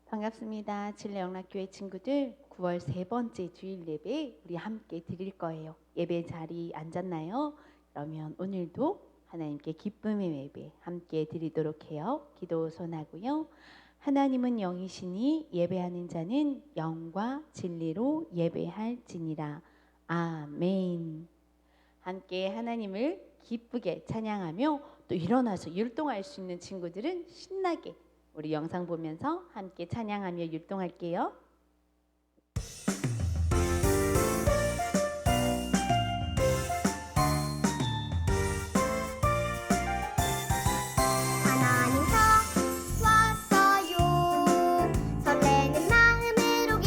반갑습니다. 진례영락교회 친구들 9월 세 번째 주일 예배 우리 함께 드릴 거예요. 예배 자리 앉았나요? 그러면 오늘도 하나님께 기쁨의 예배 함께 드리도록 해요. 기도 손하고요. 하나님은 영이시니 예배하는 자는 영과 진리로 예배할지니라. 아멘. 함께 하나님을 기쁘게 찬양하며 또 일어나서 율동할 수 있는 친구들은 신나게 우리 영상 보면서 함께 찬양하며 율동할게요. 하나님 저 왔어요. 설레는 마음으로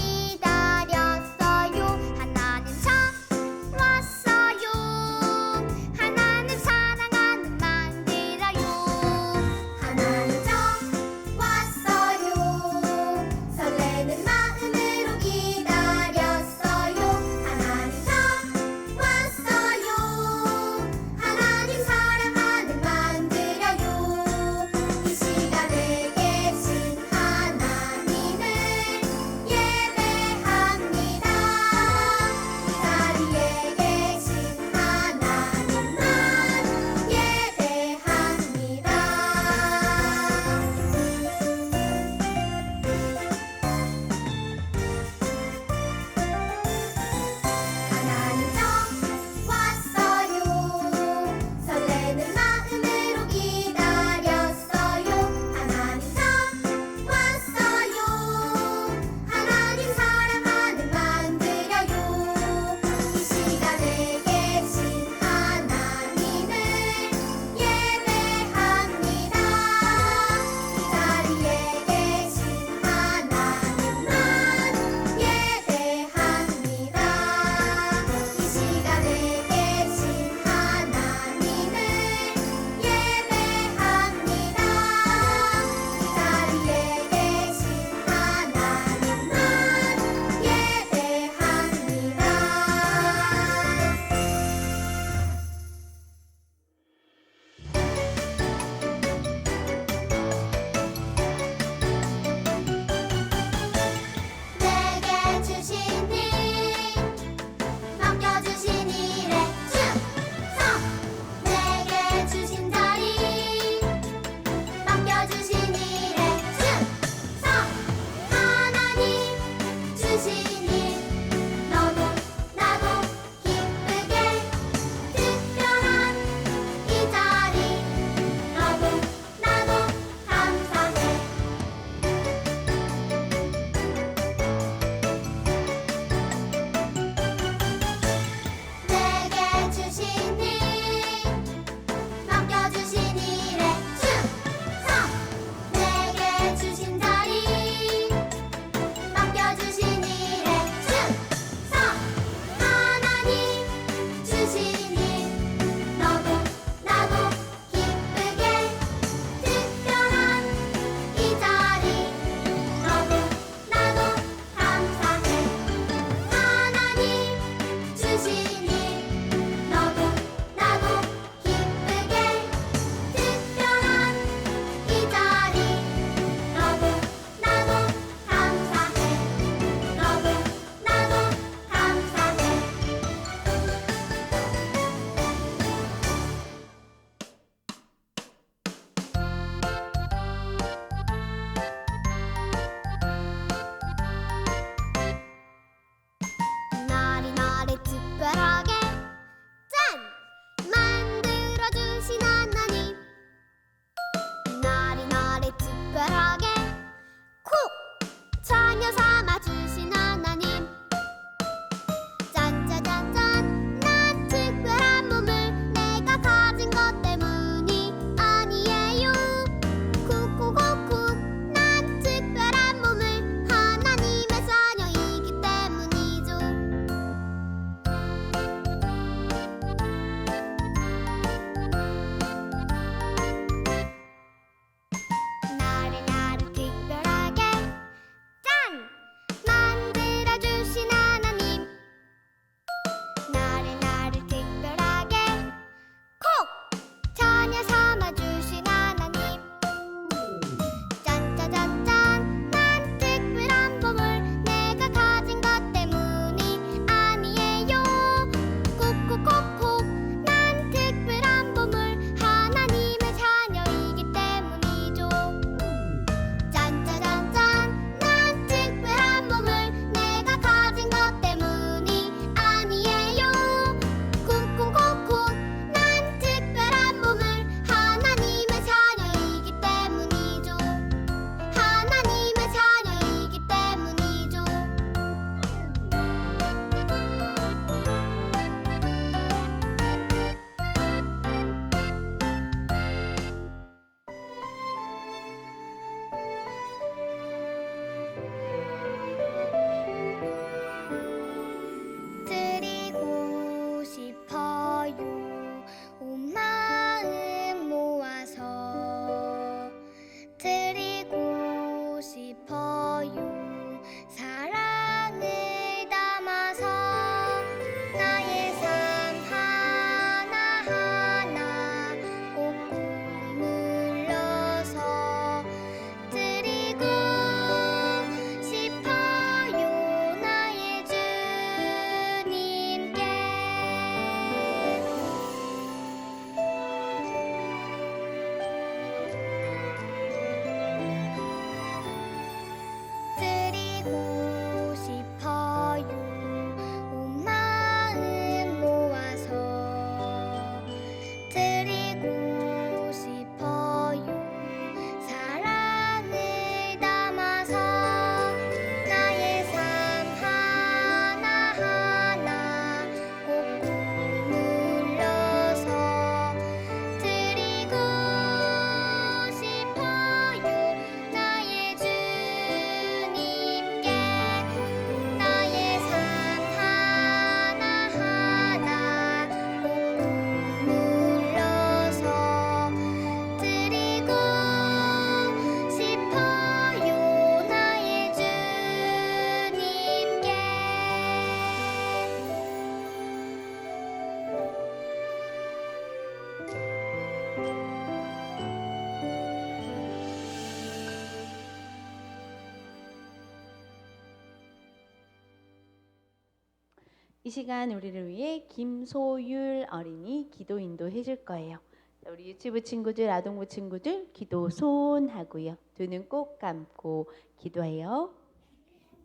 시간 우리를 위해 김소율 어린이 기도 인도해 줄 거예요. 우리 유치부 친구들, 아동부 친구들 기도 손 하고요. 두 눈 꼭 감고 기도해요.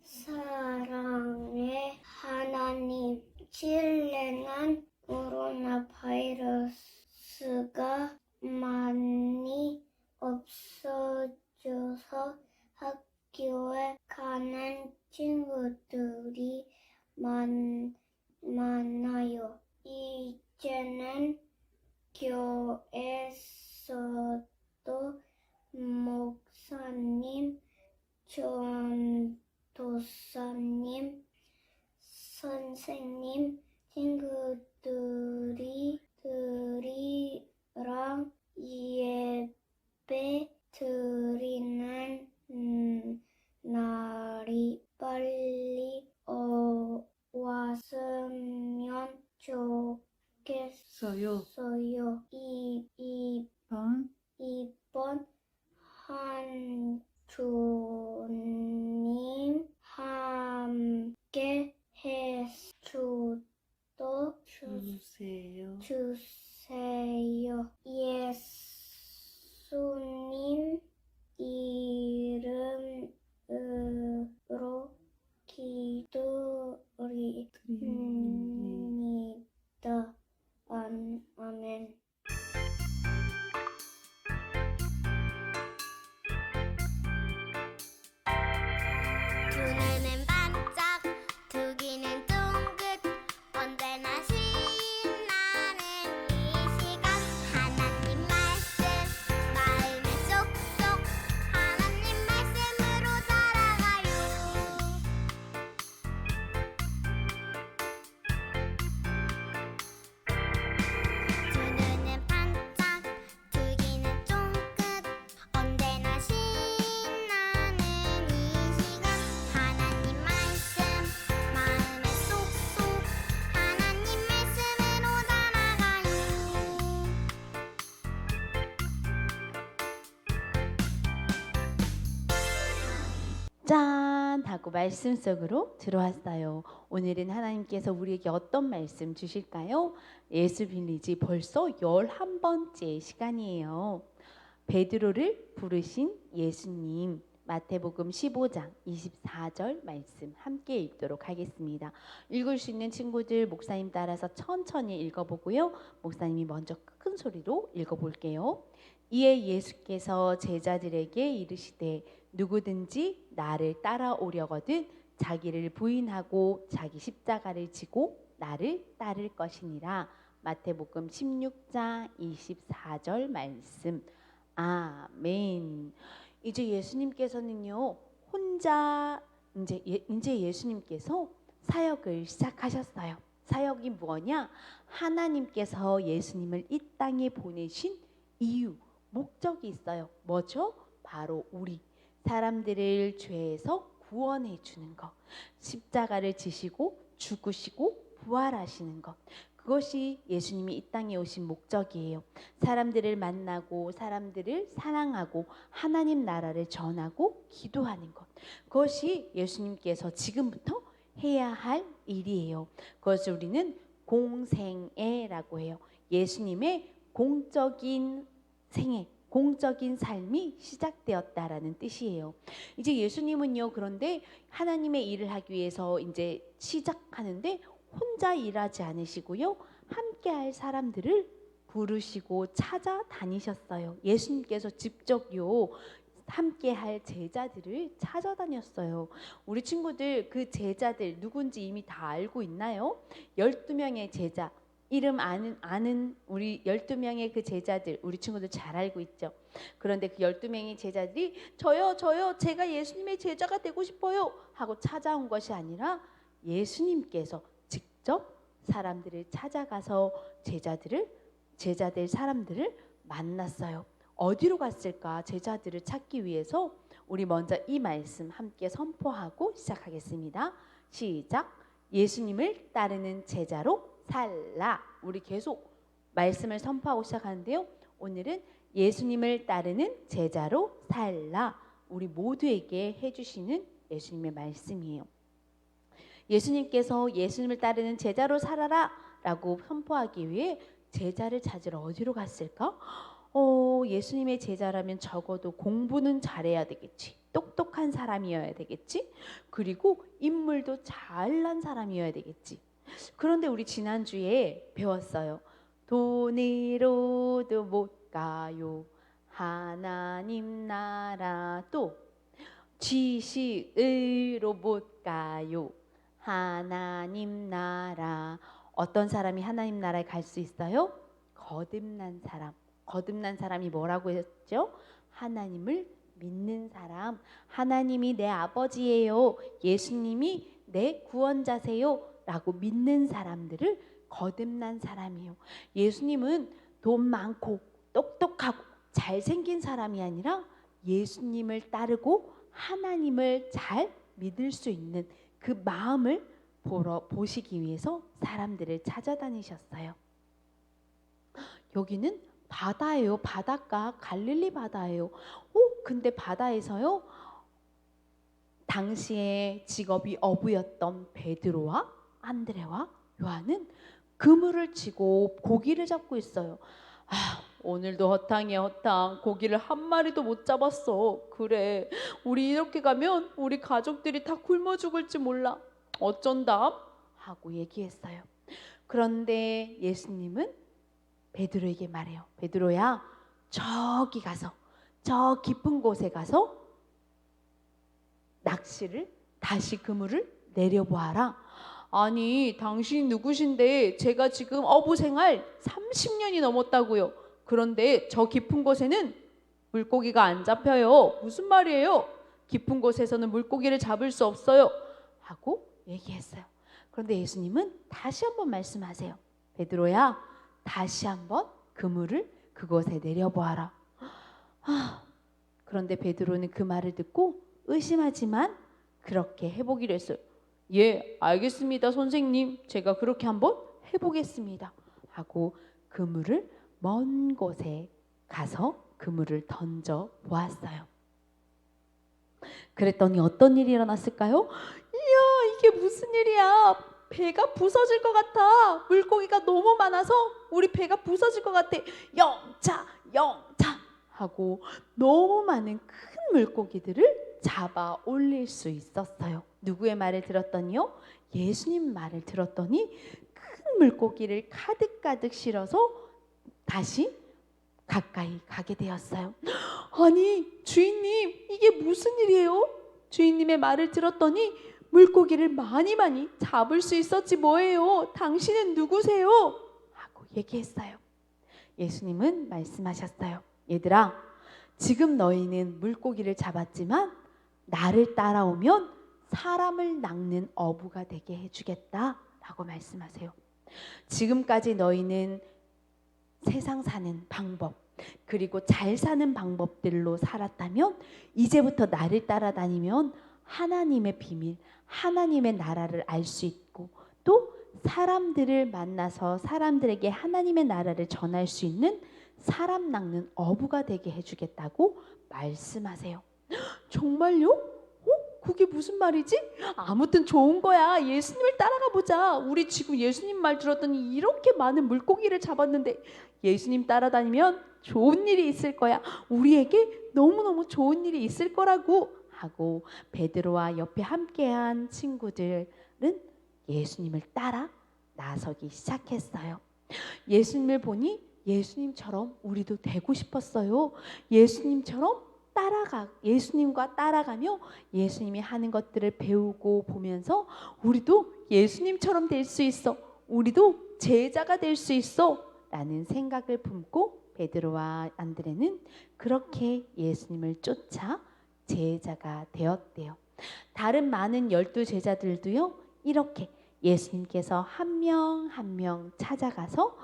사랑의 하나님, 신뢰는 코로나 바이러스가 많이 없어져서 학교에 가는 친구들이 많아요. 이제는 교회에서도 목사님, 전도사님, 선생님, 친구들이랑 예배 드리는 날이 빨리 왔으면 좋겠어요. 이번 한 주님 함께 주세요. 예수님 이름으로 기도드립니다. 아멘. 두 눈은 반짝, 두 귀는 쫑긋, 언제나 신나는 이 시간. 하나님 말씀 마음에 쏙쏙, 하나님 말씀으로 살아가요. 두 눈은 반짝, 두 귀는 쫑긋, 언제나 신나는 이 시간. 하나님 말씀 마음에 쏙쏙, 하나님 말씀으로 살아가요. 짠 하고 말씀 속으로 들어왔어요. 오늘은 하나님께서 우리에게 어떤 말씀 주실까요? 예수 빌리지 벌써 11번째 시간이에요. 베드로를 부르신 예수님, 마태복음 15장 24절 말씀 함께 읽도록 하겠습니다. 읽을 수 있는 친구들 목사님 따라서 천천히 읽어보고요. 목사님이 먼저 큰 소리로 읽어볼게요. 이에 예수께서 제자들에게 이르시되 누구든지 나를 따라오려거든 자기를 부인하고 자기 십자가를 지고 나를 따를 것이니라. 마태복음 16장 24절 말씀. 아멘. 이제 예수님께서는요 혼자 이제 예수님께서 사역을 시작하셨어요. 사역이 뭐냐? 하나님께서 예수님을 이 땅에 보내신 이유, 목적이 있어요. 뭐죠? 바로 우리 사람들을 죄에서 구원해 주는 것, 십자가를 지시고 죽으시고 부활하시는 것, 그것이 예수님이 이 땅에 오신 목적이에요. 사람들을 만나고 사람들을 사랑하고 하나님 나라를 전하고 기도하는 것, 그것이 예수님께서 지금부터 해야 할 일이에요. 그것을 우리는 공생애라고 해요. 예수님의 공적인 생애, 공적인 삶이 시작되었다라는 뜻이에요. 이제 예수님은요, 그런데 하나님의 일을 하기 위해서 이제 시작하는데 혼자 일하지 않으시고요, 함께할 사람들을 부르시고 찾아다니셨어요. 예수님께서 직접요 함께할 제자들을 찾아다녔어요. 우리 친구들 그 제자들 누군지 이미 다 알고 있나요? 12명의 제자, 이름 아는 우리 12명의 그 제자들, 우리 친구들 잘 알고 있죠. 그런데 그 12명의 제자들이 저요 제가 예수님의 제자가 되고 싶어요 하고 찾아온 것이 아니라 예수님께서 직접 사람들을 찾아가서 제자들 사람들을 만났어요. 어디로 갔을까? 제자들을 찾기 위해서 우리 먼저 이 말씀 함께 선포하고 시작하겠습니다. 시작. 예수님을 따르는 제자로 살라. 우리 계속 말씀을 선포하고 시작하는데요. 오늘은 예수님을 따르는 제자로 살라. 우리 모두에게 해주시는 예수님의 말씀이에요. 예수님께서 예수님을 따르는 제자로 살아라 라고 선포하기 위해 제자를 찾으러 어디로 갔을까? 예수님의 제자라면 적어도 공부는 잘해야 되겠지. 똑똑한 사람이어야 되겠지. 그리고 인물도 잘난 사람이어야 되겠지. 그런데 우리 지난주에 배웠어요. 돈으로도 못 가요. 하나님 나라. 또 지식으로 못 가요. 하나님 나라. 어떤 사람이 하나님 나라에 갈 수 있어요? 거듭난 사람. 거듭난 사람이 뭐라고 했죠? 하나님을 믿는 사람. 하나님이 내 아버지예요. 예수님이 내 구원자세요. 라고 믿는 사람들을 거듭난 사람이에요. 예수님은 돈 많고 똑똑하고 잘생긴 사람이 아니라 예수님을 따르고 하나님을 잘 믿을 수 있는 그 마음을 보시기 위해서 사람들을 찾아다니셨어요. 여기는 바다예요. 바닷가 갈릴리 바다예요. 근데 바다에서요, 당시에 직업이 어부였던 베드로와 안드레와 요한은 그물을 치고 고기를 잡고 있어요. 오늘도 허탕이야 허탕. 고기를 한 마리도 못 잡았어. 그래, 우리 이렇게 가면 우리 가족들이 다 굶어 죽을지 몰라. 어쩐다 하고 얘기했어요. 그런데 예수님은 베드로에게 말해요. 베드로야, 저기 가서, 저 깊은 곳에 가서 낚시를 다시 그물을 내려보아라. 아니, 당신이 누구신데? 제가 지금 어부 생활 30년이 넘었다고요. 그런데 저 깊은 곳에는 물고기가 안 잡혀요. 무슨 말이에요? 깊은 곳에서는 물고기를 잡을 수 없어요. 하고 얘기했어요. 그런데 예수님은 다시 한번 말씀하세요. 베드로야, 다시 한번 그물을 그곳에 내려보아라. 그런데 베드로는 그 말을 듣고 의심하지만 그렇게 해보기로 했어요. 예, 알겠습니다, 선생님. 제가 그렇게 한번 해보겠습니다. 하고 그물을 먼 곳에 가서 그물을 던져 보았어요. 그랬더니 어떤 일이 일어났을까요? 이야, 이게 무슨 일이야? 배가 부서질 것 같아. 물고기가 너무 많아서 우리 배가 부서질 것 같아. 영차, 영차 하고 너무 많은 큰 물고기들을 잡아 올릴 수 있었어요. 누구의 말을 들었더니요? 예수님 말을 들었더니 큰 물고기를 가득가득 실어서 다시 가까이 가게 되었어요. 아니, 주인님, 이게 무슨 일이에요? 주인님의 말을 들었더니 물고기를 많이 잡을 수 있었지 뭐예요? 당신은 누구세요? 하고 얘기했어요. 예수님은 말씀하셨어요. 얘들아, 지금 너희는 물고기를 잡았지만 나를 따라오면 사람을 낚는 어부가 되게 해주겠다 라고 말씀하세요. 지금까지 너희는 세상 사는 방법, 그리고 잘 사는 방법들로 살았다면 이제부터 나를 따라다니면 하나님의 비밀, 하나님의 나라를 알 수 있고 또 사람들을 만나서 사람들에게 하나님의 나라를 전할 수 있는 사람 낚는 어부가 되게 해주겠다고 말씀하세요. 정말요? 그게 무슨 말이지? 아무튼 좋은 거야. 예수님을 따라가 보자. 우리 지금 예수님 말 들었더니 이렇게 많은 물고기를 잡았는데 예수님 따라다니면 좋은 일이 있을 거야. 우리에게 너무너무 좋은 일이 있을 거라고 하고 베드로와 옆에 함께한 친구들은 예수님을 따라 나서기 시작했어요. 예수님을 보니 예수님처럼 우리도 되고 싶었어요. 예수님과 따라가며 예수님이 하는 것들을 배우고 보면서 우리도 예수님처럼 될 수 있어. 우리도 제자가 될 수 있어. 라는 생각을 품고 베드로와 안드레는 그렇게 예수님을 쫓아 제자가 되었대요. 다른 많은 12제자들도요. 이렇게 예수님께서 한 명 한 명 찾아가서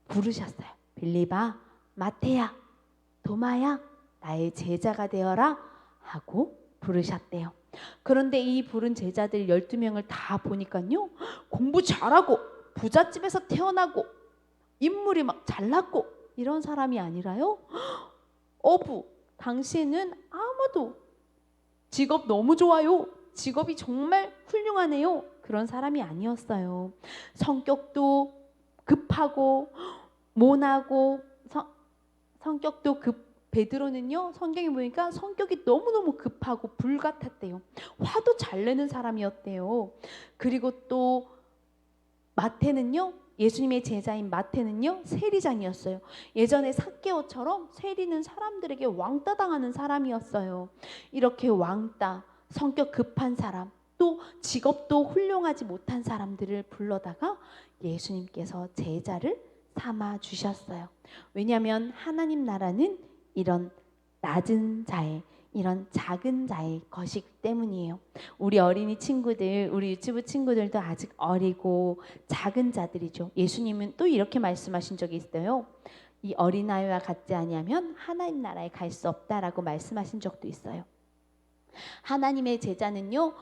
부르셨어요. 빌립아, 마태야, 도마야, 나의 제자가 되어라 하고 부르셨대요. 그런데 이 부른 제자들 12명을 다 보니까요. 공부 잘하고 부잣집에서 태어나고 인물이 막 잘났고 이런 사람이 아니라요. 어부, 당시에는 아무도 직업 너무 좋아요. 직업이 정말 훌륭하네요. 그런 사람이 아니었어요. 성격도 급하고 모나고 성격도 베드로는요, 성경에 보니까 성격이 너무너무 급하고 불같았대요. 화도 잘 내는 사람이었대요. 그리고 또 마태는요, 예수님의 제자인 마태는요, 세리장이었어요. 예전에 삭개오처럼 세리는 사람들에게 왕따 당하는 사람이었어요. 이렇게 왕따, 성격 급한 사람, 또 직업도 훌륭하지 못한 사람들을 불러다가 예수님께서 제자를 삼아 주셨어요. 왜냐하면 하나님 나라는 이런 낮은 자의, 이런 작은 자의 것이기 때문이에요. 우리 어린이 친구들, 우리 유치부 친구들도 아직 어리고 작은 자들이죠. 예수님은 또 이렇게 말씀하신 적이 있어요. 이 어린아이와 같지 아니하면 하나님 나라에 갈 수 없다라고 말씀하신 적도 있어요. 하나님의 제자는요,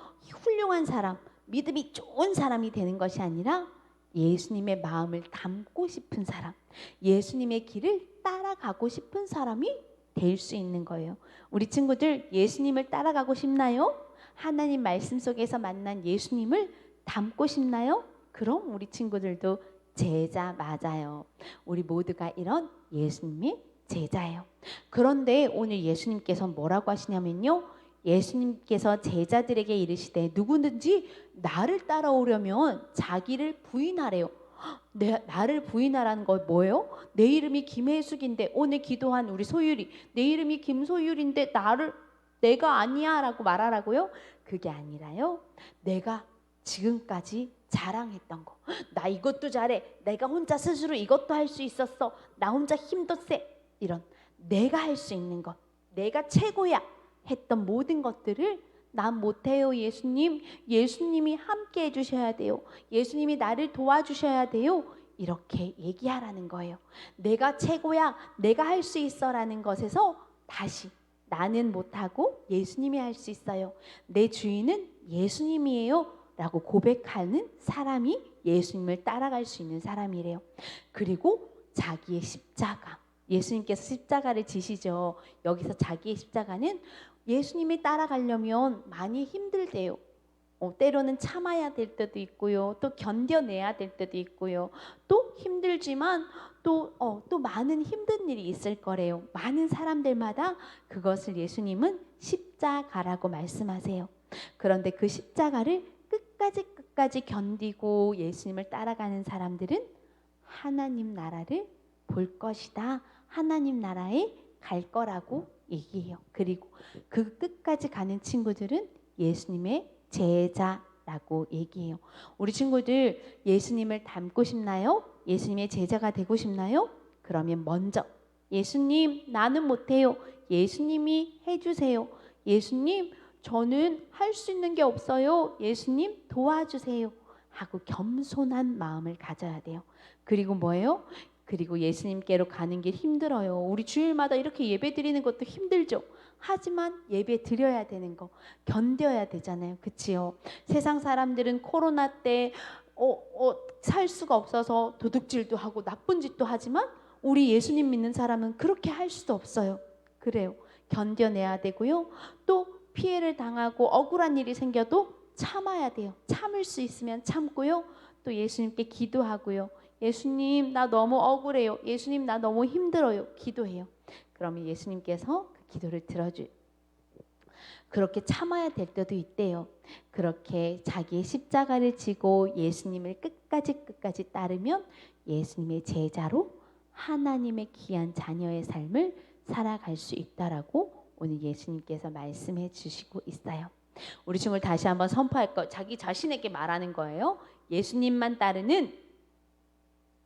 훌륭한 사람, 믿음이 좋은 사람이 되는 것이 아니라 예수님의 마음을 담고 싶은 사람, 예수님의 길을 따라가고 싶은 사람이 될 수 있는 거예요. 우리 친구들 예수님을 따라가고 싶나요? 하나님 말씀 속에서 만난 예수님을 닮고 싶나요? 그럼 우리 친구들도 제자 맞아요. 우리 모두가 이런 예수님의 제자예요. 그런데 오늘 예수님께서 뭐라고 하시냐면요, 예수님께서 제자들에게 이르시되 누구든지 나를 따라오려면 자기를 부인하래요. 나를 부인하라는 거 뭐예요? 내 이름이 김혜숙인데 오늘 기도한 우리 소율이 내 이름이 김소율인데 내가 아니야 라고 말하라고요? 그게 아니라요, 내가 지금까지 자랑했던 거, 나 이것도 잘해, 내가 혼자 스스로 이것도 할 수 있었어, 나 혼자 힘도 세, 이런 내가 할 수 있는 것, 내가 최고야 했던 모든 것들을 난 못해요 예수님, 예수님이 함께 해주셔야 돼요, 예수님이 나를 도와주셔야 돼요, 이렇게 얘기하라는 거예요. 내가 최고야, 내가 할 수 있어 라는 것에서 다시 나는 못하고 예수님이 할 수 있어요, 내 주인은 예수님이에요 라고 고백하는 사람이 예수님을 따라갈 수 있는 사람이래요. 그리고 자기의 십자가, 예수님께서 십자가를 지시죠. 여기서 자기의 십자가는 예수님이 따라가려면 많이 힘들대요. 때로는 참아야 될 때도 있고요, 또 견뎌내야 될 때도 있고요, 또 힘들지만 또 많은 힘든 일이 있을 거래요. 많은 사람들마다 그것을 예수님은 십자가라고 말씀하세요. 그런데 그 십자가를 끝까지 견디고 예수님을 따라가는 사람들은 하나님 나라를 볼 것이다, 하나님 나라에 갈 거라고 얘기해요. 그리고 그 끝까지 가는 친구들은 예수님의 제자라고 얘기해요. 우리 친구들 예수님을 닮고 싶나요? 예수님의 제자가 되고 싶나요? 그러면 먼저 예수님 나는 못해요, 예수님이 해주세요, 예수님 저는 할 수 있는 게 없어요, 예수님 도와주세요 하고 겸손한 마음을 가져야 돼요. 그리고 뭐예요? 그리고 예수님께로 가는 길 힘들어요. 우리 주일마다 이렇게 예배 드리는 것도 힘들죠. 하지만 예배 드려야 되는 거 견뎌야 되잖아요. 그치요? 세상 사람들은 코로나 때 살 수가 없어서 도둑질도 하고 나쁜 짓도 하지만 우리 예수님 믿는 사람은 그렇게 할 수도 없어요. 그래요. 견뎌내야 되고요. 또 피해를 당하고 억울한 일이 생겨도 참아야 돼요. 참을 수 있으면 참고요. 또 예수님께 기도하고요. 예수님 나 너무 억울해요, 예수님 나 너무 힘들어요, 기도해요. 그러면 예수님께서 그 기도를 그렇게 참아야 될 때도 있대요. 그렇게 자기의 십자가를 지고 예수님을 끝까지 따르면 예수님의 제자로 하나님의 귀한 자녀의 삶을 살아갈 수 있다라고 오늘 예수님께서 말씀해 주시고 있어요. 우리 친구들 다시 한번 선포할 거, 자기 자신에게 말하는 거예요. 예수님만 따르는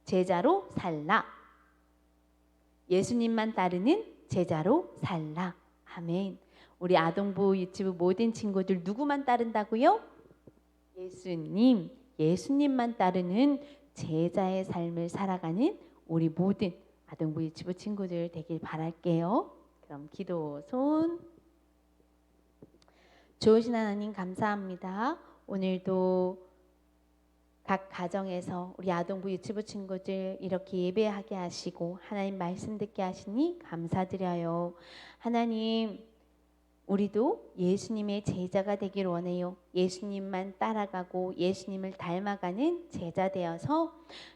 제자로 살라. 예수님만 따르는 제자로 살라. 아멘. 우리 아동부 유치부 모든 친구들 누구만 따른다고요? 예수님. 예수님만 따르는 제자의 삶을 살아가는 우리 모든 아동부 유치부 친구들 되길 바랄게요. 그럼 기도 손. 좋으신 하나님 감사합니다. 오늘도 각 가정에서 우리 아동부 유치부 친구들 이렇게 예배하게 하시고 하나님 말씀 듣게 하시니 감사드려요. 하나님 우리도 예수님의 제자가 되길 원해요. 예수님만 따라가고 예수님을 닮아가는 제자 되어서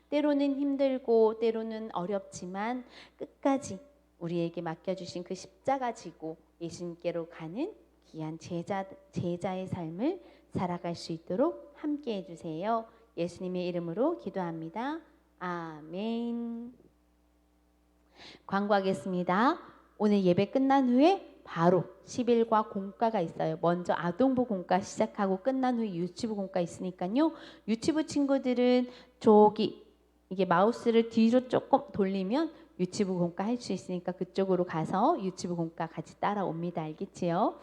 때로는 힘들고 때로는 어렵지만 끝까지 우리에게 맡겨주신 그 십자가 지고 예수님께로 가는 귀한 제자의 삶을 살아갈 수 있도록 함께 해주세요. 예수님의 이름으로 기도합니다. 아멘. 광고하겠습니다. 오늘 예배 끝난 후에 바로 10일과 공과가 있어요. 먼저 아동부 공과 시작하고 끝난 후에 유치부 공과 있으니까요. 유치부 친구들은 저기 이게 마우스를 뒤로 조금 돌리면 유치부 공과 할 수 있으니까 그쪽으로 가서 유치부 공과 같이 따라옵니다. 알겠지요?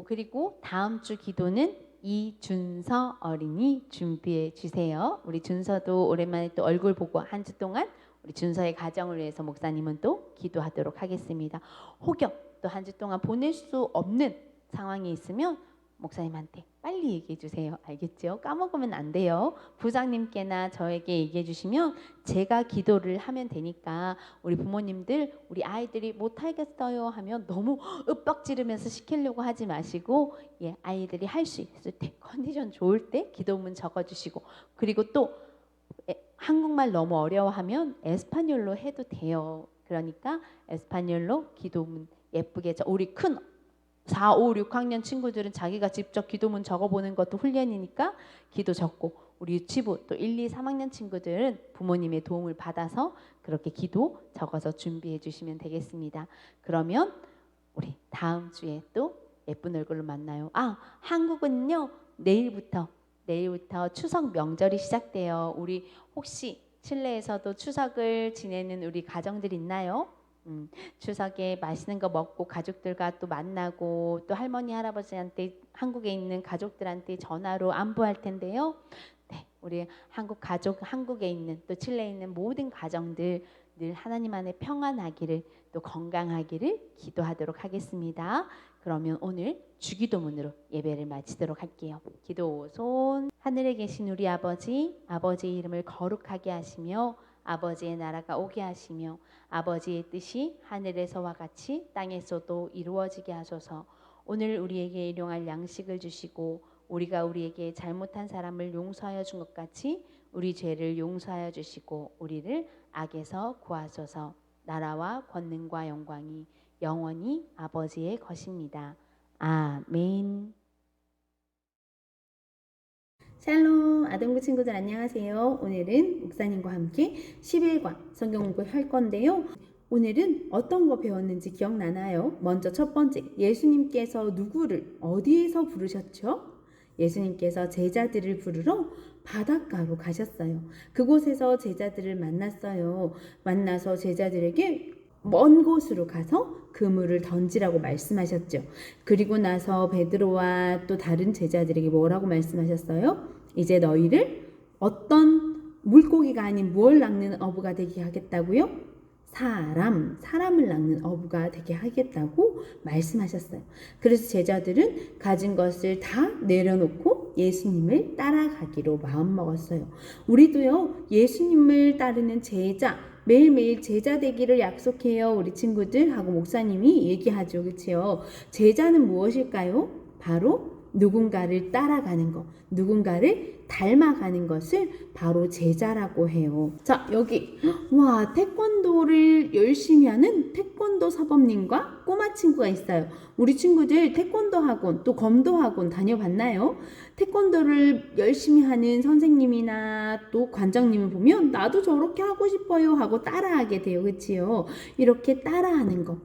그리고 다음 주 기도는 이준서 어린이 준비해 주세요. 우리 준서도 오랜만에 또 얼굴 보고 한 주 동안 우리 준서의 가정을 위해서 목사님은 또 기도하도록 하겠습니다. 혹여 또 한 주 동안 보낼 수 없는 상황이 있으면 목사님한테 빨리 얘기해 주세요. 알겠죠? 까먹으면 안 돼요. 부장님께나 저에게 얘기해 주시면 제가 기도를 하면 되니까 우리 부모님들 우리 아이들이 못하겠어요 하면 너무 윽박지르면서 시키려고 하지 마시고 아이들이 할 수 있을 때 컨디션 좋을 때 기도문 적어주시고 그리고 또 한국말 너무 어려워하면 에스파뇰로 해도 돼요. 그러니까 에스파뇰로 기도문 예쁘게 우리 큰 4, 5, 6학년 친구들은 자기가 직접 기도문 적어보는 것도 훈련이니까 기도 적고 우리 유치부 또 1, 2, 3학년 친구들은 부모님의 도움을 받아서 그렇게 기도 적어서 준비해 주시면 되겠습니다. 그러면 우리 다음 주에 또 예쁜 얼굴로 만나요. 한국은요 내일부터 추석 명절이 시작돼요. 우리 혹시 실내에서도 추석을 지내는 우리 가정들 있나요? 추석에 맛있는 거 먹고 가족들과 또 만나고 또 할머니 할아버지한테 한국에 있는 가족들한테 전화로 안부할 텐데요. 네, 우리 한국에 있는 또 칠레에 있는 모든 가정들 늘 하나님 안에 평안하기를 또 건강하기를 기도하도록 하겠습니다. 그러면 오늘 주기도문으로 예배를 마치도록 할게요. 기도 손. 하늘에 계신 우리 아버지의 이름을 거룩하게 하시며 아버지의 나라가 오게 하시며 아버지의 뜻이 하늘에서와 같이 땅에서도 이루어지게 하소서. 오늘 우리에게 일용할 양식을 주시고 우리가 우리에게 잘못한 사람을 용서하여 준 것 같이 우리 죄를 용서하여 주시고 우리를 악에서 구하소서. 나라와 권능과 영광이 영원히 아버지의 것입니다. 아멘. 샬롬 아동부 친구들 안녕하세요. 오늘은 목사님과 함께 10일간 성경 공부할 건데요. 오늘은 어떤 거 배웠는지 기억나나요? 먼저 첫 번째, 예수님께서 누구를 어디에서 부르셨죠? 예수님께서 제자들을 부르러 바닷가로 가셨어요. 그곳에서 제자들을 만났어요. 만나서 제자들에게 먼 곳으로 가서 그물을 던지라고 말씀하셨죠. 그리고 나서 베드로와 또 다른 제자들에게 뭐라고 말씀하셨어요? 이제 너희를 어떤 물고기가 아닌 무엇을 낚는 어부가 되게 하겠다고요? 사람을 낚는 어부가 되게 하겠다고 말씀하셨어요. 그래서 제자들은 가진 것을 다 내려놓고 예수님을 따라가기로 마음먹었어요. 우리도요, 예수님을 따르는 제자, 매일매일 제자 되기를 약속해요. 우리 친구들 하고 목사님이 얘기하죠. 그렇죠? 제자는 무엇일까요? 바로 누군가를 따라가는 것, 누군가를 닮아가는 것을 바로 제자라고 해요. 자, 여기 와, 태권도를 열심히 하는 태권도 사범님과 꼬마 친구가 있어요. 우리 친구들 태권도 학원 또 검도 학원 다녀봤나요? 태권도를 열심히 하는 선생님이나 또 관장님을 보면 나도 저렇게 하고 싶어요 하고 따라하게 돼요. 그치요? 이렇게 따라하는 거.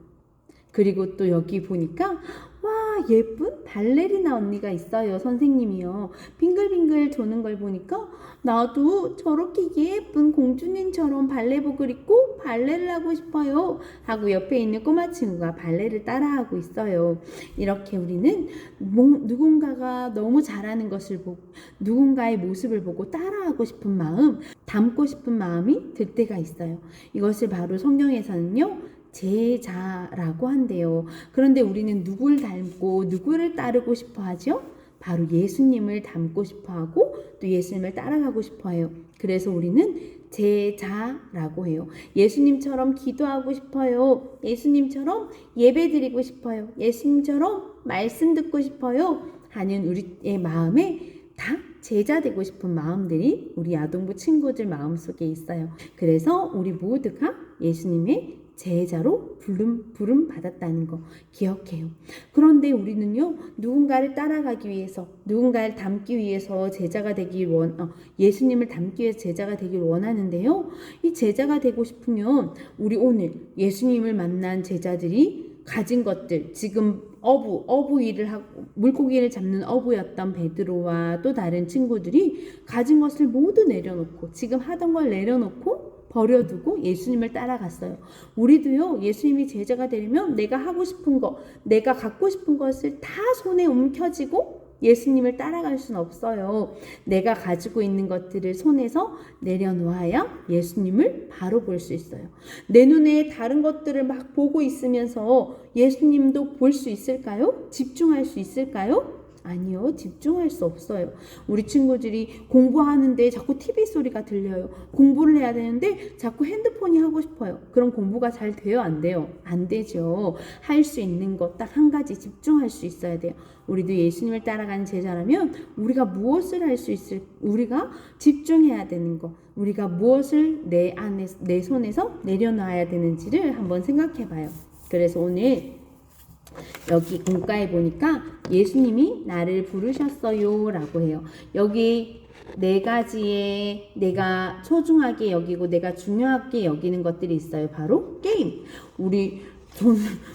그리고 또 여기 보니까 와, 예쁜 발레리나 언니가 있어요. 선생님이요. 빙글빙글 도는 걸 보니까 나도 저렇게 예쁜 공주님처럼 발레복을 입고 발레를 하고 싶어요 하고 옆에 있는 꼬마 친구가 발레를 따라하고 있어요. 이렇게 우리는 누군가가 너무 잘하는 것을 보고 누군가의 모습을 보고 따라하고 싶은 마음, 닮고 싶은 마음이 들 때가 있어요. 이것을 바로 성경에서는요, 제자라고 한대요. 그런데 우리는 누굴 닮고 누구를 따르고 싶어 하죠? 바로 예수님을 닮고 싶어 하고 또 예수님을 따라가고 싶어 해요. 그래서 우리는 제자라고 해요. 예수님처럼 기도하고 싶어요. 예수님처럼 예배 드리고 싶어요. 예수님처럼 말씀 듣고 싶어요. 하는 우리의 마음에 다 제자 되고 싶은 마음들이 우리 아동부 친구들 마음속에 있어요. 그래서 우리 모두가 예수님의 제자로 부름 받았다는 거 기억해요. 그런데 우리는요, 누군가를 따라가기 위해서, 누군가를 닮기 위해서 예수님을 닮기 위해서 제자가 되길 원하는데요. 이 제자가 되고 싶으면 우리 오늘 예수님을 만난 제자들이 가진 것들, 지금 어부 일을 하고 물고기를 잡는 어부였던 베드로와 또 다른 친구들이 가진 것을 모두 내려놓고, 지금 하던 걸 내려놓고 버려두고 예수님을 따라갔어요. 우리도요, 예수님이 제자가 되려면 내가 하고 싶은 거, 내가 갖고 싶은 것을 다 손에 움켜쥐고 예수님을 따라갈 수는 없어요. 내가 가지고 있는 것들을 손에서 내려놓아야 예수님을 바로 볼 수 있어요. 내 눈에 다른 것들을 막 보고 있으면서 예수님도 볼 수 있을까요? 집중할 수 있을까요? 아니요, 집중할 수 없어요. 우리 친구들이 공부하는데 자꾸 TV 소리가 들려요. 공부를 해야 되는데 자꾸 핸드폰이 하고 싶어요. 그럼 공부가 잘 돼요? 안 돼요? 안 되죠. 할 수 있는 것 딱 한 가지 집중할 수 있어야 돼요. 우리도 예수님을 따라가는 제자라면 우리가 무엇을 할 수 우리가 집중해야 되는 것, 우리가 무엇을 내 손에서 내려놔야 되는지를 한번 생각해 봐요. 그래서 오늘 여기 공과에 보니까 예수님이 나를 부르셨어요 라고 해요. 여기 4가지의 내가 소중하게 여기고 내가 중요하게 여기는 것들이 있어요. 바로 게임. 우리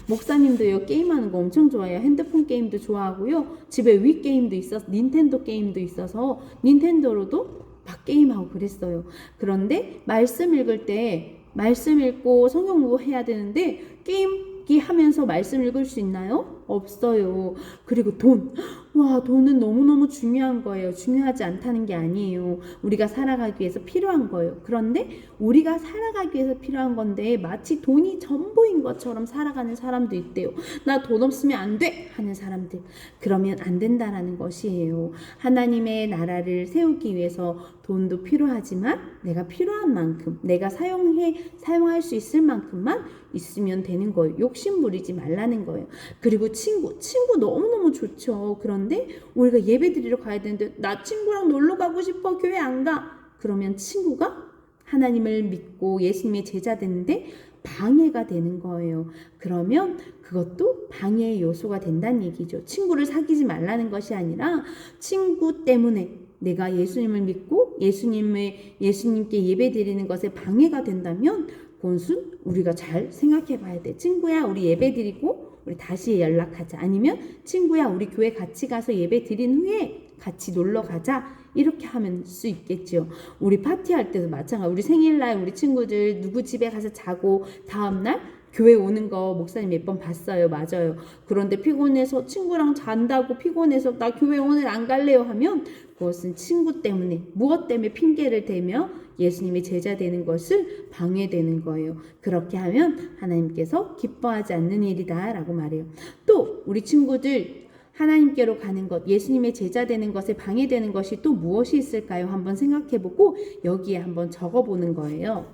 목사님도요, 게임하는 거 엄청 좋아해요. 핸드폰 게임도 좋아하고요. 집에 위 게임도 있어서, 닌텐도 게임도 있어서 닌텐도로도 막 게임하고 그랬어요. 그런데 말씀 읽을 때 말씀 읽고 성경 공부해야 되는데 게임 하면서 말씀 읽을 수 있나요? 없어요. 그리고 돈은 너무너무 중요한 거예요. 중요하지 않다는 게 아니에요. 우리가 살아가기 위해서 필요한 거예요. 그런데 우리가 살아가기 위해서 필요한 건데 마치 돈이 전부인 것처럼 살아가는 사람도 있대요. 나 돈 없으면 안 돼! 하는 사람들. 그러면 안 된다라는 것이에요. 하나님의 나라를 세우기 위해서 돈도 필요하지만 내가 필요한 만큼, 내가 사용할 수 있을 만큼만 있으면 되는 거예요. 욕심 부리지 말라는 거예요. 그리고 친구 너무너무 좋죠. 그런데 우리가 예배 드리러 가야 되는데 나 친구랑 놀러 가고 싶어, 교회 안 가. 그러면 친구가 하나님을 믿고 예수님의 제자 되는데 방해가 되는 거예요. 그러면 그것도 방해의 요소가 된다는 얘기죠. 친구를 사귀지 말라는 것이 아니라 친구 때문에 내가 예수님을 믿고 예수님께 예배 드리는 것에 방해가 된다면 그것은 우리가 잘 생각해 봐야 돼. 친구야, 우리 예배 드리고 우리 다시 연락하자. 아니면 친구야, 우리 교회 같이 가서 예배 드린 후에 같이 놀러 가자. 이렇게 하면 수 있겠죠. 우리 파티할 때도 마찬가지. 우리 생일날 우리 친구들 누구 집에 가서 자고 다음날 교회 오는 거 목사님 몇 번 봤어요. 맞아요. 그런데 피곤해서 친구랑 잔다고 피곤해서 나 교회 오늘 안 갈래요 하면 그것은 친구 때문에, 무엇 때문에 핑계를 대며 예수님의 제자 되는 것을 방해되는 거예요. 그렇게 하면 하나님께서 기뻐하지 않는 일이다 라고 말해요. 또 우리 친구들 하나님께로 가는 것, 예수님의 제자 되는 것에 방해되는 것이 또 무엇이 있을까요? 한번 생각해보고 여기에 한번 적어보는 거예요.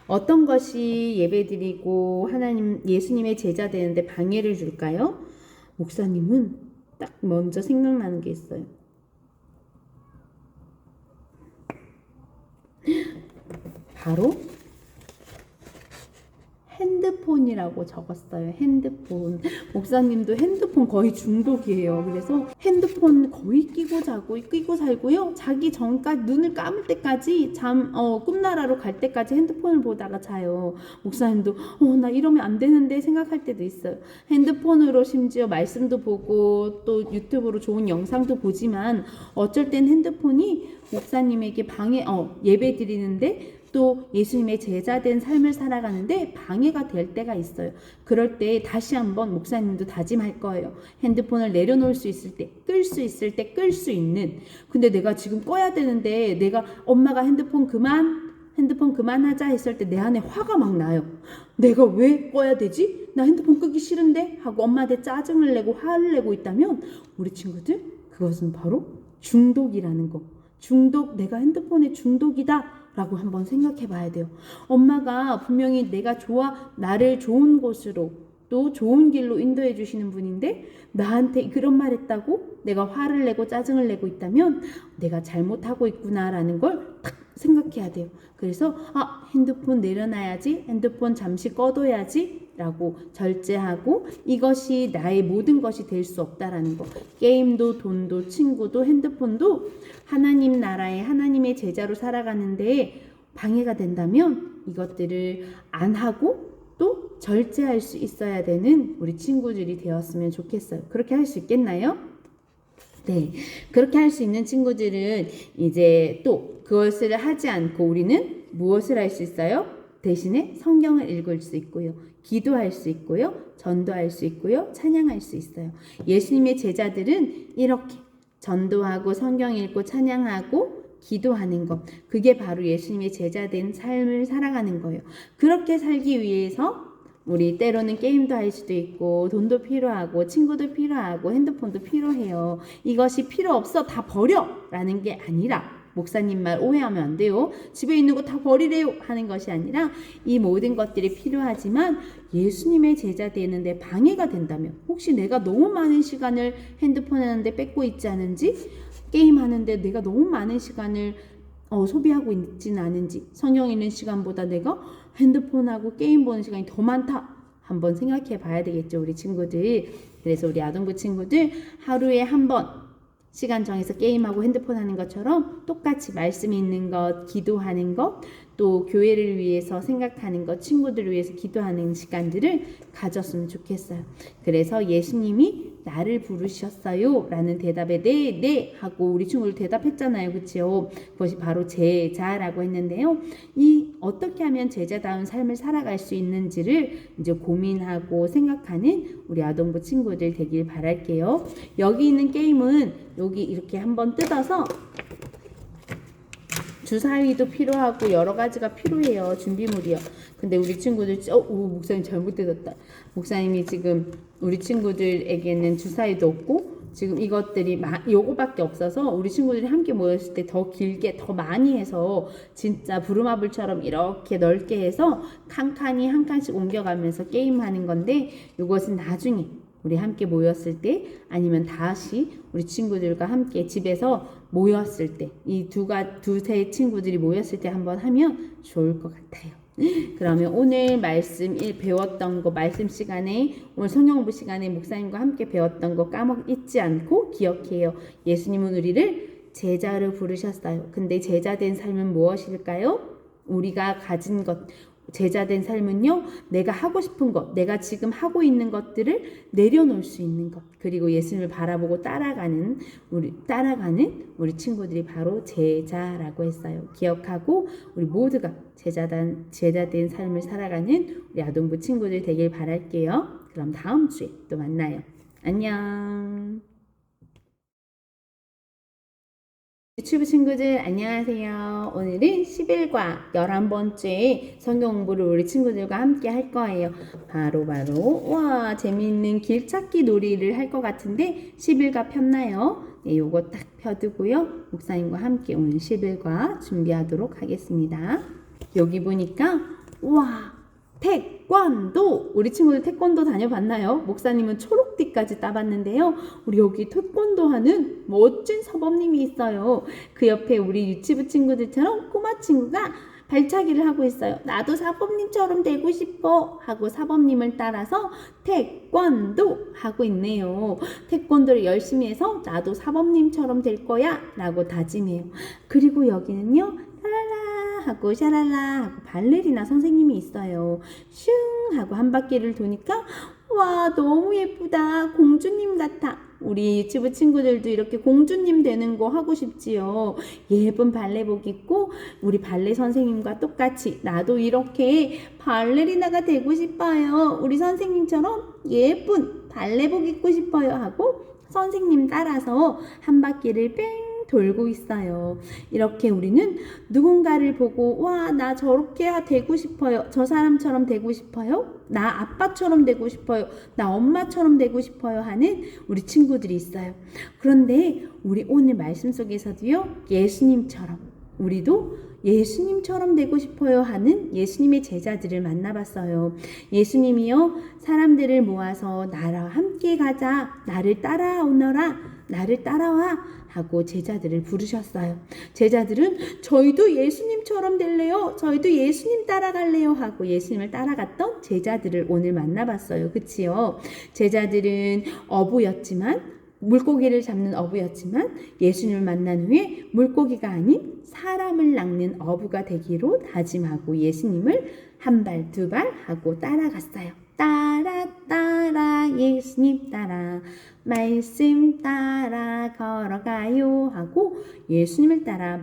어떤 것이 예배드리고 예수님의 제자 되는데 방해를 줄까요? 목사님은 딱 먼저 생각나는 게 있어요. 바로 핸드폰이라고 적었어요. 핸드폰. 목사님도 핸드폰 거의 중독이에요. 그래서 핸드폰 거의 끼고 살고요. 자기 전까지 눈을 감을 때까지 꿈나라로 갈 때까지 핸드폰을 보다가 자요. 목사님도 나 이러면 안 되는데 생각할 때도 있어요. 핸드폰으로 심지어 말씀도 보고 또 유튜브로 좋은 영상도 보지만 어쩔 땐 핸드폰이 목사님에게 예배 드리는데 또 예수님의 제자된 삶을 살아가는데 방해가 될 때가 있어요. 그럴 때 다시 한번 목사님도 다짐할 거예요. 핸드폰을 내려놓을 수 있을 때, 끌 수 있을 때 끌 수 있는. 근데 내가 지금 꺼야 되는데 내가 엄마가 핸드폰 그만하자 했을 때 내 안에 화가 막 나요. 내가 왜 꺼야 되지? 나 핸드폰 끄기 싫은데? 하고 엄마한테 짜증을 내고 화를 내고 있다면 우리 친구들 그것은 바로 중독이라는 거. 내가 핸드폰에 중독이다 라고 한번 생각해 봐야 돼요. 엄마가 분명히 나를 좋은 곳으로 또 좋은 길로 인도해 주시는 분인데 나한테 그런 말 했다고 내가 화를 내고 짜증을 내고 있다면 내가 잘못하고 있구나라는 걸 딱 생각해야 돼요. 그래서 핸드폰 내려놔야지, 핸드폰 잠시 꺼둬야지 라고 절제하고 이것이 나의 모든 것이 될 수 없다라는 거. 게임도 돈도 친구도 핸드폰도 하나님 나라에 하나님의 제자로 살아가는데 방해가 된다면 이것들을 안 하고 또 절제할 수 있어야 되는 우리 친구들이 되었으면 좋겠어요. 그렇게 할 수 있겠나요? 네. 그렇게 할 수 있는 친구들은 이제 또 그것을 하지 않고 우리는 무엇을 할 수 있어요? 대신에 성경을 읽을 수 있고요. 기도할 수 있고요. 전도할 수 있고요. 찬양할 수 있어요. 예수님의 제자들은 이렇게 전도하고 성경 읽고 찬양하고 기도하는 것. 그게 바로 예수님의 제자된 삶을 살아가는 거예요. 그렇게 살기 위해서 우리 때로는 게임도 할 수도 있고 돈도 필요하고 친구도 필요하고 핸드폰도 필요해요. 이것이 필요 없어 다 버려 라는 게 아니라 목사님 말 오해하면 안 돼요. 집에 있는 거 다 버리래요 하는 것이 아니라 이 모든 것들이 필요하지만 예수님의 제자 되는데 방해가 된다면 혹시 내가 너무 많은 시간을 핸드폰 하는데 뺏고 있지 않은지 게임하는데 내가 너무 많은 시간을 소비하고 있지는 않은지 성경 읽는 시간보다 내가 핸드폰하고 게임 보는 시간이 더 많다 한번 생각해 봐야 되겠죠 우리 친구들. 그래서 우리 아동부 친구들 하루에 한 번 시간 정해서 게임하고 핸드폰 하는 것처럼 똑같이 말씀 읽는 것, 기도하는 것, 또 교회를 위해서 생각하는 것, 친구들을 위해서 기도하는 시간들을 가졌으면 좋겠어요. 그래서 예수님이 나를 부르셨어요 라는 대답에 네 하고 우리 친구들 대답했잖아요. 그렇죠? 그것이 바로 제자라고 했는데요. 이 어떻게 하면 제자다운 삶을 살아갈 수 있는지를 이제 고민하고 생각하는 우리 아동부 친구들 되길 바랄게요. 여기 있는 게임은 여기 이렇게 한번 뜯어서 주사위도 필요하고 여러 가지가 필요해요. 준비물이요. 근데 우리 친구들 목사님 잘못 뜯었다. 목사님이 지금 우리 친구들에게는 주사위도 없고 지금 이것들이 요거밖에 없어서 우리 친구들이 함께 모였을 때 더 길게 더 많이 해서 진짜 부루마블처럼 이렇게 넓게 해서 칸칸이 한 칸씩 옮겨가면서 게임하는 건데 이것은 나중에 우리 함께 모였을 때 아니면 다시 우리 친구들과 함께 집에서 모였을 때 이 두세 친구들이 모였을 때 한번 하면 좋을 것 같아요. 그러면 오늘 배웠던 거 말씀 시간에 오늘 성경 공부 시간에 목사님과 함께 배웠던 거 잊지 않고 기억해요. 예수님은 우리를 제자로 부르셨어요. 근데 제자된 삶은 무엇일까요? 우리가 가진 것 제자된 삶은요, 내가 하고 싶은 것, 내가 지금 하고 있는 것들을 내려놓을 수 있는 것, 그리고 예수님을 바라보고 따라가는 우리 친구들이 바로 제자라고 했어요. 기억하고 우리 모두가 제자된 삶을 살아가는 우리 아동부 친구들 되길 바랄게요. 그럼 다음 주에 또 만나요. 안녕. 유튜브 친구들 안녕하세요. 오늘은 10일과 11번째 성경 공부를 우리 친구들과 함께 할 거예요. 바로 와 재미있는 길찾기 놀이를 할 것 같은데 10일과 폈나요? 네, 요거 딱 펴두고요. 목사님과 함께 오늘 10일과 준비하도록 하겠습니다. 여기 보니까 태권도! 우리 친구들 태권도 다녀봤나요? 목사님은 초록띠까지 따봤는데요. 우리 여기 태권도 하는 멋진 사범님이 있어요. 그 옆에 우리 유치부 친구들처럼 꼬마 친구가 발차기를 하고 있어요. 나도 사범님처럼 되고 싶어 하고 사범님을 따라서 태권도 하고 있네요. 태권도를 열심히 해서 나도 사범님처럼 될 거야 라고 다짐해요. 그리고 여기는요. 하고 샤랄라 하고 발레리나 선생님이 있어요. 슝 하고 한 바퀴를 도니까 와 너무 예쁘다. 공주님 같아. 우리 유치부 친구들도 이렇게 공주님 되는 거 하고 싶지요. 예쁜 발레복 입고 우리 발레 선생님과 똑같이 나도 이렇게 발레리나가 되고 싶어요. 우리 선생님처럼 예쁜 발레복 입고 싶어요 하고 선생님 따라서 한 바퀴를 뺑 돌고 있어요. 이렇게 우리는 누군가를 보고 와, 나 저렇게 되고 싶어요. 저 사람처럼 되고 싶어요. 나 아빠처럼 되고 싶어요. 나 엄마처럼 되고 싶어요 하는 우리 친구들이 있어요. 그런데 우리 오늘 말씀 속에서도요, 예수님처럼 우리도 예수님처럼 되고 싶어요 하는 예수님의 제자들을 만나봤어요. 예수님이요, 사람들을 모아서 나와 함께 가자, 나를 따라오너라, 나를 따라와 하고 제자들을 부르셨어요. 제자들은 저희도 예수님처럼 될래요, 저희도 예수님 따라갈래요 하고 예수님을 따라갔던 제자들을 오늘 만나봤어요. 그치요? 제자들은 어부였지만, 물고기를 잡는 어부였지만 예수님을 만난 후에 물고기가 아닌 사람을 낚는 어부가 되기로 다짐하고 예수님을 한 발, 두 발 하고 따라갔어요. 따라 예수님 따라 말씀 따라 걸어가요 하고 예수님을 따라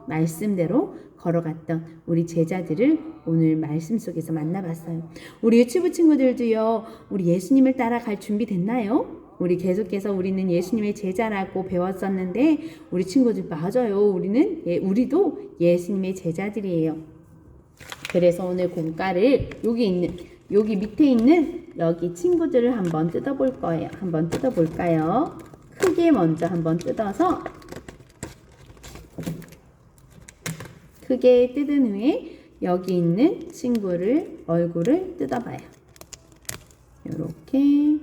말씀대로 걸어갔던 우리 제자들을 오늘 말씀 속에서 만나봤어요. 우리 유치부 친구들도요, 우리 예수님을 따라갈 준비 됐나요? 우리 계속해서 우리는 예수님의 제자라고 배웠었는데 우리 친구들 맞아요. 우리도 예수님의 제자들이에요. 그래서 오늘 공과를 여기 밑에 있는 여기 친구들을 한번 뜯어볼 거예요. 한번 뜯어볼까요? 크게 먼저 한번 뜯어서 크게 뜯은 후에 여기 있는 친구를 얼굴을 뜯어봐요. 이렇게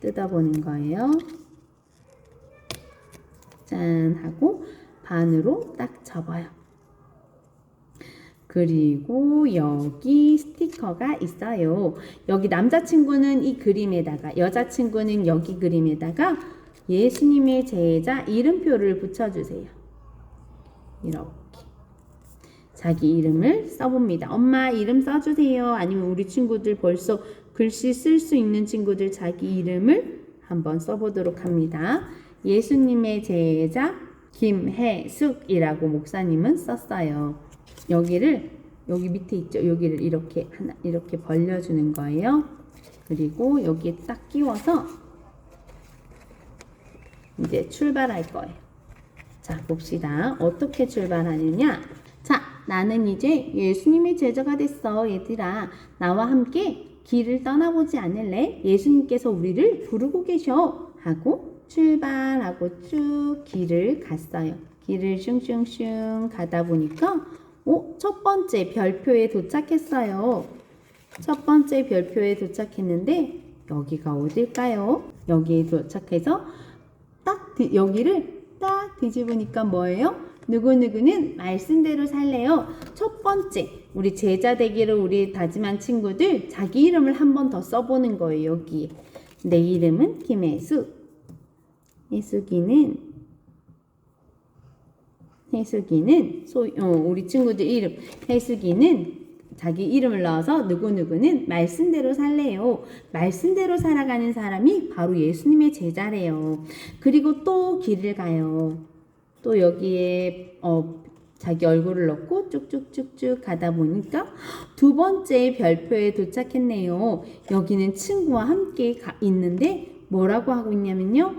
뜯어보는 거예요. 짠 하고 반으로 딱 접어요. 그리고 여기 스티커가 있어요. 여기 남자친구는 이 그림에다가, 여자친구는 여기 그림에다가 예수님의 제자 이름표를 붙여주세요. 이렇게 자기 이름을 써봅니다. 엄마 이름 써주세요. 아니면 우리 친구들 벌써 글씨 쓸 수 있는 친구들 자기 이름을 한번 써보도록 합니다. 예수님의 제자 김혜숙이라고 목사님은 썼어요. 여기 밑에 있죠? 여기를 이렇게 벌려주는 거예요. 그리고 여기에 딱 끼워서 이제 출발할 거예요. 자, 봅시다. 어떻게 출발하느냐? 자, 나는 이제 예수님의 제자가 됐어. 얘들아, 나와 함께 길을 떠나보지 않을래? 예수님께서 우리를 부르고 계셔 하고 출발하고 쭉 길을 갔어요. 길을 슝슝슝 가다 보니까 첫 번째 별표에 도착했어요. 첫 번째 별표에 도착했는데 여기가 어딜까요? 여기에 도착해서 여기를 딱 뒤집으니까 뭐예요? 누구누구는 말씀대로 살래요. 첫 번째, 우리 제자 되기를 우리 다짐한 친구들 자기 이름을 한 번 더 써보는 거예요. 여기 내 이름은 김혜숙. 혜숙이는 우리 친구들 이름. 혜숙이는 자기 이름을 넣어서 누구누구는 말씀대로 살래요. 말씀대로 살아가는 사람이 바로 예수님의 제자래요. 그리고 또 길을 가요. 또 여기에 자기 얼굴을 넣고 쭉쭉쭉쭉 가다 보니까 두 번째 별표에 도착했네요. 여기는 친구와 함께 있는데 뭐라고 하고 있냐면요.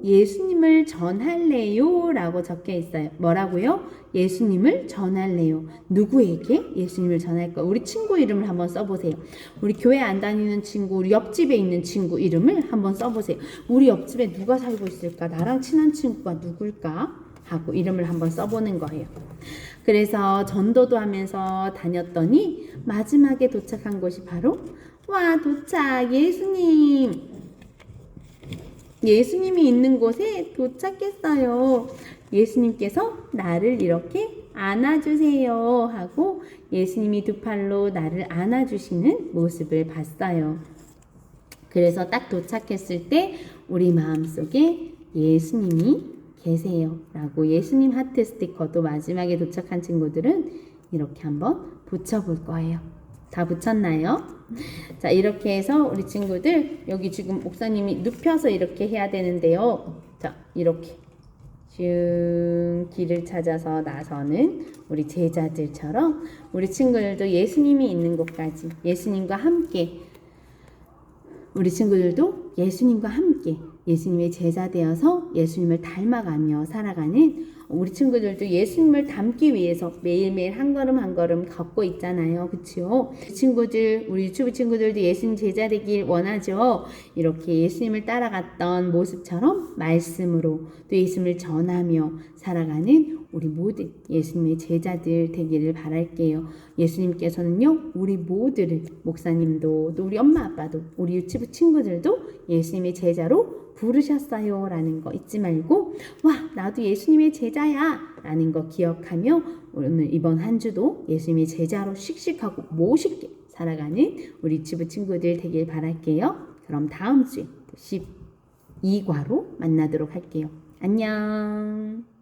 예수님을 전할래요 라고 적혀 있어요. 뭐라고요? 예수님을 전할래요. 누구에게 예수님을 전할 거예요? 우리 친구 이름을 한번 써보세요. 우리 교회 안 다니는 친구, 우리 옆집에 있는 친구 이름을 한번 써보세요. 우리 옆집에 누가 살고 있을까? 나랑 친한 친구가 누굴까? 하고 이름을 한번 써보는 거예요. 그래서 전도도 하면서 다녔더니 마지막에 도착한 곳이 바로 도착! 예수님이 있는 곳에 도착했어요. 예수님께서 나를 이렇게 안아주세요 하고 예수님이 두 팔로 나를 안아주시는 모습을 봤어요. 그래서 딱 도착했을 때 우리 마음속에 예수님이 계세요 라고 예수님 하트 스티커도 마지막에 도착한 친구들은 이렇게 한번 붙여볼 거예요. 다 붙였나요? 자, 이렇게 해서 우리 친구들 여기 지금 목사님이 눕혀서 이렇게 해야 되는데요. 자, 이렇게 쭉 길을 찾아서 나서는 우리 제자들처럼 우리 친구들도 예수님이 있는 곳까지 예수님과 함께 우리 친구들도 예수님과 함께 예수님의 제자 되어서 예수님을 닮아가며 살아가는 우리 친구들도 예수님을 닮기 위해서 매일매일 한 걸음 한 걸음 걷고 있잖아요. 그렇죠? 친구들, 우리 유튜브 친구들도 예수님 제자 되길 원하죠. 이렇게 예수님을 따라갔던 모습처럼 말씀으로 또 예수님을 전하며 살아가는 우리 모든 예수님의 제자들 되기를 바랄게요. 예수님께서는요, 우리 모두를, 목사님도 또 우리 엄마 아빠도 우리 유튜브 친구들도 예수님의 제자로 부르셨어요 라는 거 잊지 말고, 와, 나도 예수님의 제자야 라는 거 기억하며 오늘 이번 한 주도 예수님의 제자로 씩씩하고 멋있게 살아가는 우리 유튜브 친구들 되길 바랄게요. 그럼 다음 주에 12과로 만나도록 할게요. 안녕.